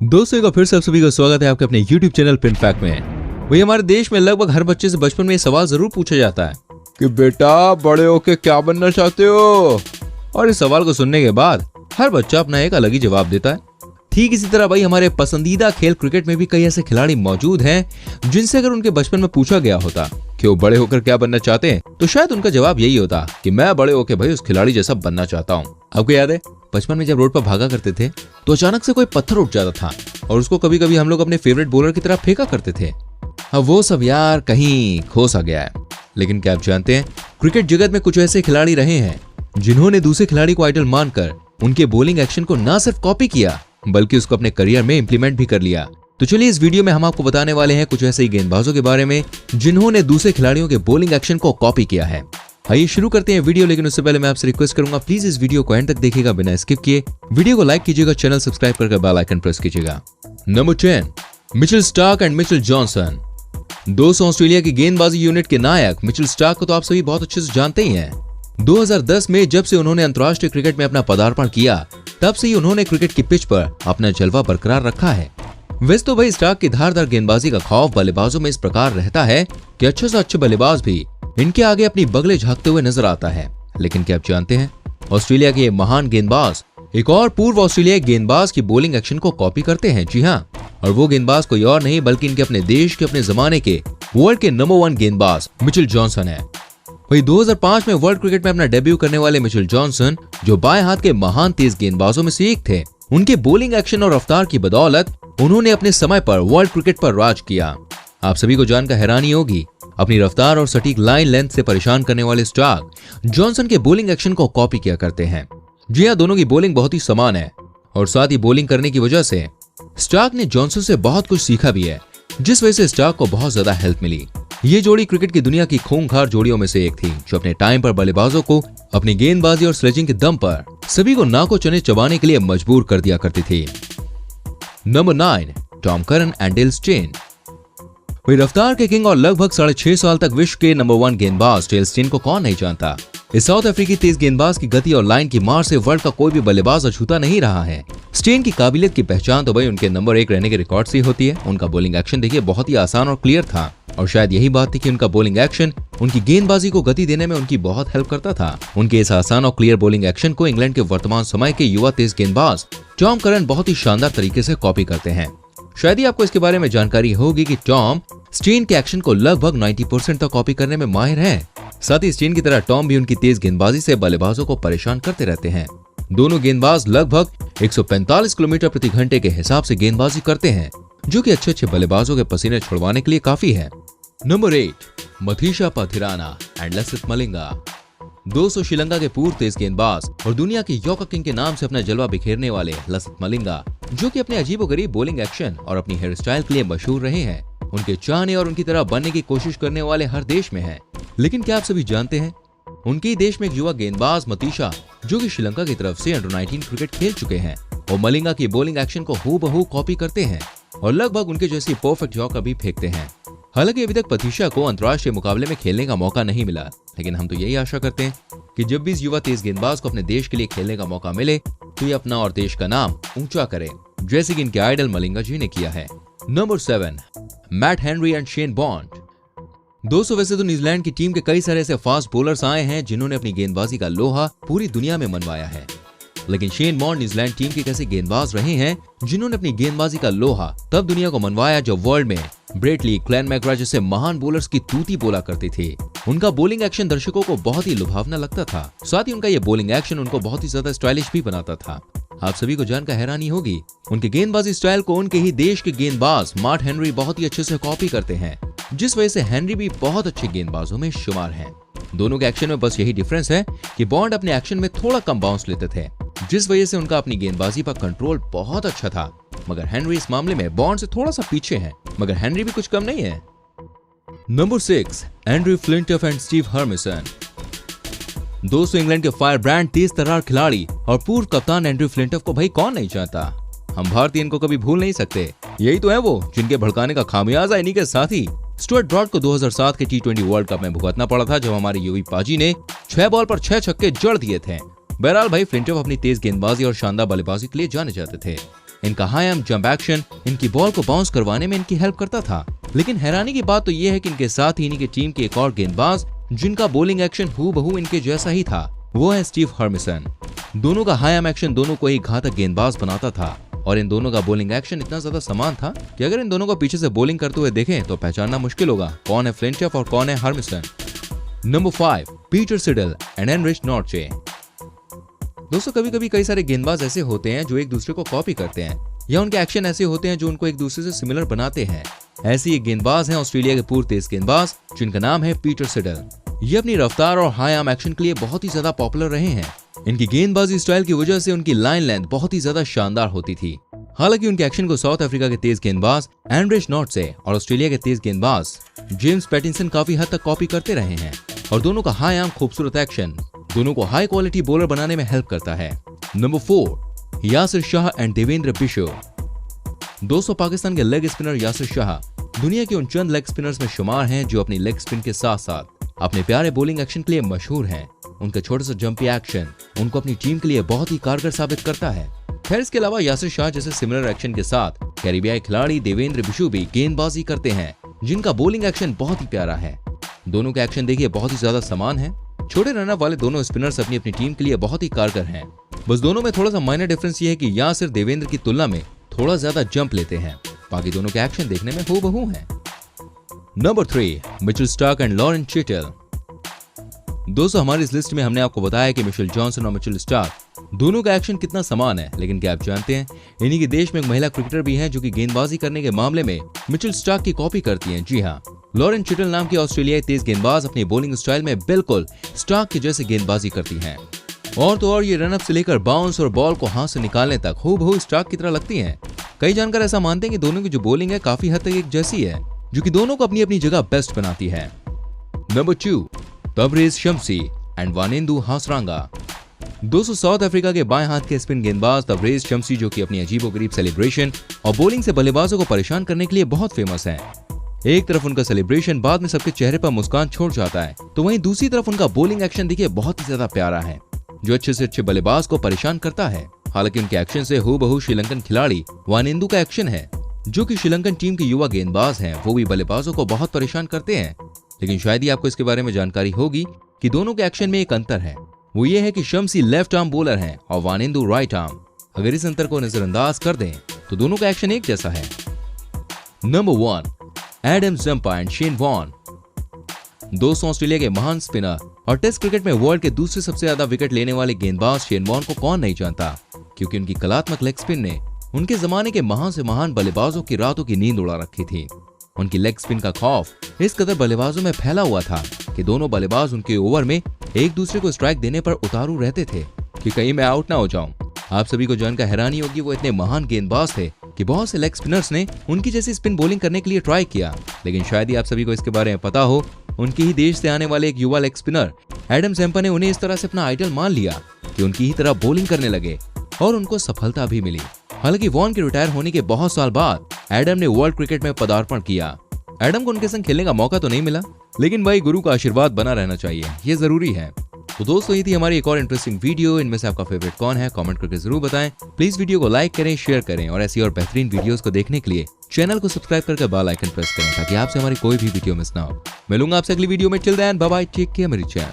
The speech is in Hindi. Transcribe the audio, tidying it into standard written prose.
दोस्तों एक बार फिर से आप सभी का स्वागत है आपके अपने YouTube चैनल पिन फैक्ट में। वही हमारे देश में लगभग हर बच्चे से बचपन में ये सवाल जरूर पूछा जाता है कि बेटा बड़े होके क्या बनना चाहते हो। और इस सवाल को सुनने के बाद हर बच्चा अपना एक अलग ही जवाब देता है। ठीक इसी तरह भाई हमारे पसंदीदा खेल क्रिकेट में भी कई ऐसे खिलाड़ी मौजूद हैं जिनसे अगर उनके बचपन में पूछा गया होता कि वो बड़े होकर क्या बनना चाहते हैं तो शायद उनका जवाब यही होता कि मैं बड़े होकर भाई उस खिलाड़ी जैसा बनना चाहता हूँ। आपको याद है बचपन में जब रोड पर भागा करते थे तो अचानक से कोई पत्थर उठ जाता था और उसको कभी कभी हम लोग अपने फेवरेट बॉलर की तरफ फेंका करते थे। अब वो सब यार कहीं खो सा गया है। लेकिन क्या आप जानते हैं क्रिकेट जगत में कुछ ऐसे खिलाड़ी रहे हैं जिन्होंने दूसरे खिलाड़ी को आइडल मानकर उनके बॉलिंग एक्शन को न सिर्फ कॉपी किया बल्कि उसको अपने करियर में इंप्लीमेंट भी कर लिया। तो चलिए इस वीडियो में हम आपको बताने वाले हैं कुछ ऐसे ही गेंदबाजों के बारे में जिन्होंने दूसरे खिलाड़ियों के बॉलिंग एक्शन को कॉपी किया है। आइए शुरू करते हैं वीडियो, लेकिन उससे पहले मैं आपसे रिक्वेस्ट करूंगा प्लीज इस वीडियो को एंड तक देखिएगा बिना स्किप किए। वीडियो को लाइक कीजिएगा, चैनल सब्सक्राइब करके बेल आइकन प्रेस कीजिएगा। Number 10 Mitchell Starc and Mitchell Johnson. दोस्तों ऑस्ट्रेलिया की गेंदबाजी यूनिट के नायक मिचेल स्टार्क को तो आप सभी बहुत अच्छे से जानते ही हैं। 2010 में जब से उन्होंने अंतर्राष्ट्रीय क्रिकेट में अपना पदार्पण किया तब से ही उन्होंने क्रिकेट की पिच पर अपना जलवा बरकरार रखा है। वैसे तो भाई स्टार्क की धारदार गेंदबाजी का खौफ बल्लेबाजों में इस प्रकार रहता है कि अच्छे से अच्छे बल्लेबाज भी इनके आगे अपनी बगले झांकते हुए नजर आता है। लेकिन क्या आप जानते हैं ऑस्ट्रेलिया के महान गेंदबाज एक और पूर्व ऑस्ट्रेलियाई गेंदबाज की बॉलिंग एक्शन को कॉपी करते हैं। जी हाँ, और वो गेंदबाज कोई और नहीं बल्कि इनके अपने देश के अपने जमाने के वर्ल्ड के नंबर 1 गेंदबाज मिचेल जॉनसन है। वही 2005 में वर्ल्ड क्रिकेट में अपना डेब्यू करने वाले मिचेल जॉनसन जो बाएं हाथ के महान तेज गेंदबाजों में से एक थे, उनके बॉलिंग एक्शन और रफ्तार की बदौलत उन्होंने अपने समय पर वर्ल्ड क्रिकेट पर राज किया। आप सभी को जानकर हैरानी होगी अपनी रफ्तार और सटीक लाइन लेंथ से परेशान करने वाले स्टार्क जॉनसन के बॉलिंग एक्शन को कॉपी किया करते हैं। जी हां, दोनों की बॉलिंग बहुत ही समान है और साथ ही बॉलिंग करने की वजह से स्टार्क ने जॉनसन से बहुत कुछ सीखा भी है, जिस वजह से स्टार्क को बहुत ज्यादा हेल्प मिली। ये जोड़ी क्रिकेट की दुनिया की खूंखार जोड़ियों में से एक थी जो अपने टाइम पर बल्लेबाजों को अपनी गेंदबाजी और स्लेजिंग के दम पर सभी को नाको चने चबाने के लिए मजबूर कर दिया करती थी। Number 9 Tom Curran and Dale Steyn. वही रफ्तार के किंग और लगभग 6.5 साल तक विश्व के नंबर 1 गेंदबाज डेल स्टेन को कौन नहीं जानता। इस साउथ अफ्रीकी तेज गेंदबाज की गति और लाइन की मार से वर्ल्ड का कोई भी बल्लेबाज अछूता नहीं रहा है। स्टेन की काबिलियत की पहचान तो भाई उनके नंबर 1 रहने के रिकॉर्ड से ही होती है। उनका बॉलिंग एक्शन देखिए बहुत ही आसान और क्लियर था और शायद यही बात थी कि उनका बॉलिंग एक्शन उनकी गेंदबाजी को गति देने में उनकी बहुत हेल्प करता था। उनके इस आसान और क्लियर बॉलिंग एक्शन को इंग्लैंड के वर्तमान समय के युवा तेज गेंदबाज टॉम करन बहुत ही शानदार तरीके से कॉपी करते हैं। शायद ही आपको इसके बारे में जानकारी होगी कि टॉम स्टेन के एक्शन को लगभग 90% तक कॉपी करने में माहिर है। साथ ही स्टेन की तरह टॉम भी उनकी तेज गेंदबाजी से बल्लेबाजों को परेशान करते रहते हैं। दोनों गेंदबाज लगभग 145 किलोमीटर प्रति घंटे के हिसाब से गेंदबाजी करते हैं, जो कि अच्छे बल्लेबाजों के पसीने छुड़वाने के लिए काफी है। Number 8 Matheesha Pathirana and Lasith Malinga. दोस्तों श्रीलंका के पूर्व तेज गेंदबाज और दुनिया के यॉर्कर किंग के नाम से अपना जलवा बिखेरने वाले लसित मलिंगा, जो कि अपने अजीबोगरीब बॉलिंग एक्शन और अपनी हेयर स्टाइल के लिए मशहूर रहे हैं, उनके चाहने और उनकी तरह बनने की कोशिश करने वाले हर देश में हैं। लेकिन क्या आप सभी जानते हैं उनके ही देश में एक युवा गेंदबाज मतीशा जो कि श्रीलंका की तरफ से अंडर 19 क्रिकेट खेल चुके हैं और मलिंगा की बॉलिंग एक्शन को हूबहू कॉपी करते हैं और लगभग उनके जैसी परफेक्ट यॉर्कर भी फेंकते हैं। हालांकि अभी तक मतीशा को अंतर्राष्ट्रीय मुकाबले में खेलने का मौका नहीं मिला, लेकिन हम तो यही आशा करते हैं कि जब भी इस युवा तेज गेंदबाज को अपने देश के लिए खेलने का मौका मिले तो ये अपना और देश का नाम ऊंचा करे, जैसे कि इनके आइडल मलिंगा जी ने किया है। Number 7 Matt Henry and Shane bond. दोस्तों वैसे तो न्यूजीलैंड की टीम के कई सारे ऐसे फास्ट बॉलर्स आए हैं जिन्होंने अपनी गेंदबाजी का लोहा पूरी दुनिया में मनवाया है, लेकिन शेन बॉन्ड न्यूजीलैंड टीम के कैसे गेंदबाज रहे हैं जिन्होंने अपनी गेंदबाजी का लोहा तब दुनिया को मनवाया जब वर्ल्ड में ब्रेट ली, ग्लेन मैकग्रा जैसे महान बॉलर्स की तूती बोला करती थी। उनका बॉलिंग एक्शन दर्शकों को बहुत ही लुभावना लगता था, साथ ही उनका ये बॉलिंग एक्शन उनको बहुत ही ज्यादा स्टाइलिश भी बनाता था। आप सभी को जानकर हैरानी होगी उनके गेंदबाजी स्टाइल को उनके ही देश के गेंदबाज मार्ट हेनरी बहुत ही अच्छे से कॉपी करते हैं, जिस वजह से हेनरी भी बहुत अच्छे गेंदबाजों में शुमार हैं। दोनों के एक्शन में बस यही डिफरेंस है कि बॉन्ड अपने एक्शन में थोड़ा कम बाउंस लेते थे, जिस वजह से उनका अपनी गेंदबाजी पर कंट्रोल बहुत अच्छा था, मगर हेनरी इस मामले में बॉन्ड से थोड़ा सा पीछे हैं, मगर हेनरी भी कुछ कम नहीं है। Number 6 Andrew Flintoff and Steve Harmison. दोस्तों इंग्लैंड के फायर ब्रांड तेज तर्रार खिलाड़ी और पूर्व कप्तान एंड्रयू फ्लिंटफ को भाई कौन नहीं जानता। हम भारतीय इनको कभी भूल नहीं सकते। यही तो है वो जिनके भड़काने का खामियाजा इन्हीं के साथ ही स्टुअर्ट ब्रॉड को 2007 के T20 वर्ल्ड कप में भुगतना पड़ा था, जब हमारे यूवी पाजी ने 6 बॉल पर 6 छक्के जड़ दिए थे। बहरहाल भाई फ्लिंटफ अपनी तेज गेंदबाजी और शानदार बल्लेबाजी के लिए जाने जाते थे। इनका हाई आर्म जंप एक्शन इनकी बॉल को बाउंस करवाने में इनकी हेल्प करता था। लेकिन हैरानी की बात तो यह है कि इनके साथ ही इनकी टीम के एक और गेंदबाज जिनका बॉलिंग एक्शन हूबहू इनके जैसा ही था, वो है स्टीव हर्मिसन। दोनों का हाई आर्म एक्शन दोनों को ही घातक गेंदबाज बनाता था और इन दोनों का बॉलिंग एक्शन इतना ज्यादा समान था कि अगर इन दोनों को पीछे से बॉलिंग करते हुए देखें तो पहचानना मुश्किल होगा कौन है फ्लिंटफ और कौन है Harmison. Number 5, Peter Siddle and Heinrich Nortje. दोस्तों कभी कभी कई सारे गेंदबाज ऐसे होते हैं जो एक दूसरे को कॉपी करते हैं या उनके एक्शन ऐसे होते हैं जो उनको एक दूसरे से सिमिलर बनाते हैं। ऐसे एक गेंदबाज हैं ऑस्ट्रेलिया के पूर्व तेज गेंदबाज जिनका नाम है पीटर सिडल। ये अपनी रफ्तार और हाई आर्म एक्शन के लिए बहुत ही ज्यादा पॉपुलर रहे हैं। इनकी गेंदबाजी स्टाइल की वजह से उनकी लाइन लेंथ बहुत ही ज्यादा शानदार होती थी। हालांकि उनके एक्शन को साउथ अफ्रीका के तेज गेंदबाज हेनरिच नॉर्चे और ऑस्ट्रेलिया के तेज गेंदबाज जेम्स पैटिंसन काफी हद तक कॉपी करते रहे हैं और दोनों का हाई आर्म खूबसूरत एक्शन दोनों को हाई क्वालिटी बॉलर बनाने में हेल्प करता है। Number 4, Yasir Shah and Devendra Bishoo. दोस्तों पाकिस्तान के लेग स्पिनर यासिर शाह दुनिया के उन चंद लेग स्पिनर्स में शुमार हैं जो अपनी लेग स्पिन के साथ साथ अपने प्यारे बॉलिंग एक्शन के लिए मशहूर हैं। उनका छोटा सा जंपी एक्शन उनको अपनी टीम के लिए बहुत ही कारगर साबित करता है। खैर इसके अलावा यासिर शाह जैसे सिमिलर एक्शन के साथ कैरिबियाई खिलाड़ी देवेंद्र बिशु भी गेंदबाजी करते हैं जिनका बॉलिंग एक्शन बहुत ही प्यारा है। दोनों के एक्शन देखिए बहुत ही ज्यादा समान है। छोटे रनअप वाले दोनों स्पिनर्स अपनी अपनी टीम के लिए बहुत ही कारगर हैं। बस दोनों में थोड़ा सा माइनर डिफरेंस ये है कि यासिर देवेंद्र की तुलना में थोड़ा ज्यादा जंप लेते हैं, बाकी दोनों के एक्शन देखने में हूबहू हैं। Number 3, Mitchell Starc and Lauren Chittle. दोस्तों हमारी इस लिस्ट में हमने आपको बताया कि मिशेल जॉनसन और मिचेल स्टार्क दोनों का एक्शन कितना समान है, लेकिन क्या आप जानते हैं इन्हीं के देश में एक महिला क्रिकेटर भी है जो कि गेंदबाजी करने के मामले में मिचेल स्टार्क की कॉपी करती हैं। जी हाँ, लॉरेन चिटल नाम की ऑस्ट्रेलियाई तेज गेंदबाज अपनी बॉलिंग स्टाइल में बिल्कुल स्टार्क के जैसे गेंदबाजी करती हैं। और तो और ये रनअप से लेकर बाउंस और बॉल को हाथ से निकालने तक हूबहू स्टार्क की तरह लगती हैं। कई जानकार ऐसा मानते हैं कि दोनों की जो बॉलिंग है काफी हद तक एक जैसी है, जो कि दोनों को अपनी अपनी जगह बेस्ट बनाती है। Number 2, Tabraiz Shamsi and Wanindu Hasaranga. दोस्तों साउथ अफ्रीका के बाएं हाथ के स्पिन गेंदबाज तबरेज शम्सी जो कि अपनी अजीबोगरीब सेलिब्रेशन और बॉलिंग से बल्लेबाजों को परेशान करने के लिए बहुत फेमस हैं। एक तरफ उनका सेलिब्रेशन बाद में सबके चेहरे पर मुस्कान छोड़ जाता है, तो वहीं दूसरी तरफ उनका बॉलिंग एक्शन देखिए बहुत ही ज्यादा प्यारा है जो अच्छे से अच्छे बल्लेबाज को परेशान करता है। हालांकि उनके एक्शन से हूबहू श्रीलंकन खिलाड़ी वानिंदु का एक्शन है जो कि श्रीलंकन टीम के युवा गेंदबाज हैं, वो भी बल्लेबाजों को बहुत परेशान करते हैं। लेकिन शायद ही आपको इसके बारे में जानकारी होगी कि दोनों के एक्शन में एक अंतर है, वो ये है कि शम्सी लेफ्ट आर्म बॉलर हैं और वानिंदु राइट आर्म। अगर इस अंतर को नजरअंदाज कर दें तो दोनों का एक्शन एक जैसा है। Number 1, Adam Zampa and Shane Warne. दोस्तों ऑस्ट्रेलिया के महान स्पिनर और टेस्ट क्रिकेट में वर्ल्ड के दूसरे सबसे ज्यादा विकेट लेने वाले गेंदबाज शेन वॉर्न को कौन नहीं जानता, क्योंकि उनकी कलात्मक लेग स्पिन ने उनके जमाने के महान से महान बल्लेबाजों की रातों की नींद उड़ा रखी थी। उनकी लेग स्पिन का खौफ इस कदर बल्लेबाजों में फैला हुआ था कि दोनों बल्लेबाज उनके ओवर में एक दूसरे को स्ट्राइक देने पर उतारू रहते थे कि कहीं मैं आउट ना हो जाऊं। आप सभी को जानकर हैरानी होगी वो इतने महान गेंदबाज थे कि बहुत से लेग स्पिनर्स ने उनकी जैसी स्पिन बॉलिंग करने के लिए ट्राई किया। लेकिन शायद ही आप सभी को इसके बारे में पता हो, उनके ही देश से आने वाले एक युवा लेग स्पिनर एडम ज़म्पा ने उन्हें इस तरह से अपना आइडल मान लिया कि उनकी ही तरह बॉलिंग करने लगे और उनको सफलता भी मिली। हालांकि वॉर्न के रिटायर होने के बहुत साल बाद एडम ने वर्ल्ड क्रिकेट में पदार्पण किया। एडम को उनके संग खेलने का मौका तो नहीं मिला, लेकिन भाई गुरु का आशीर्वाद बना रहना चाहिए, ये जरूरी है। तो दोस्तों ये थी हमारी एक और इंटरेस्टिंग वीडियो। इनमें से आपका फेवरेट कौन है कमेंट करके जरूर बताएं। प्लीज वीडियो को लाइक करें, शेयर करें और ऐसी और बेहतरीन वीडियोस को देखने के लिए चैनल को सब्सक्राइब करके बेल आइकन प्रेस करें ताकि आपसे हमारी कोई भी वीडियो मिस ना हो। मिलूंगा आपसे अगली वीडियो में। Till then bye bye, take care मेरी चैन।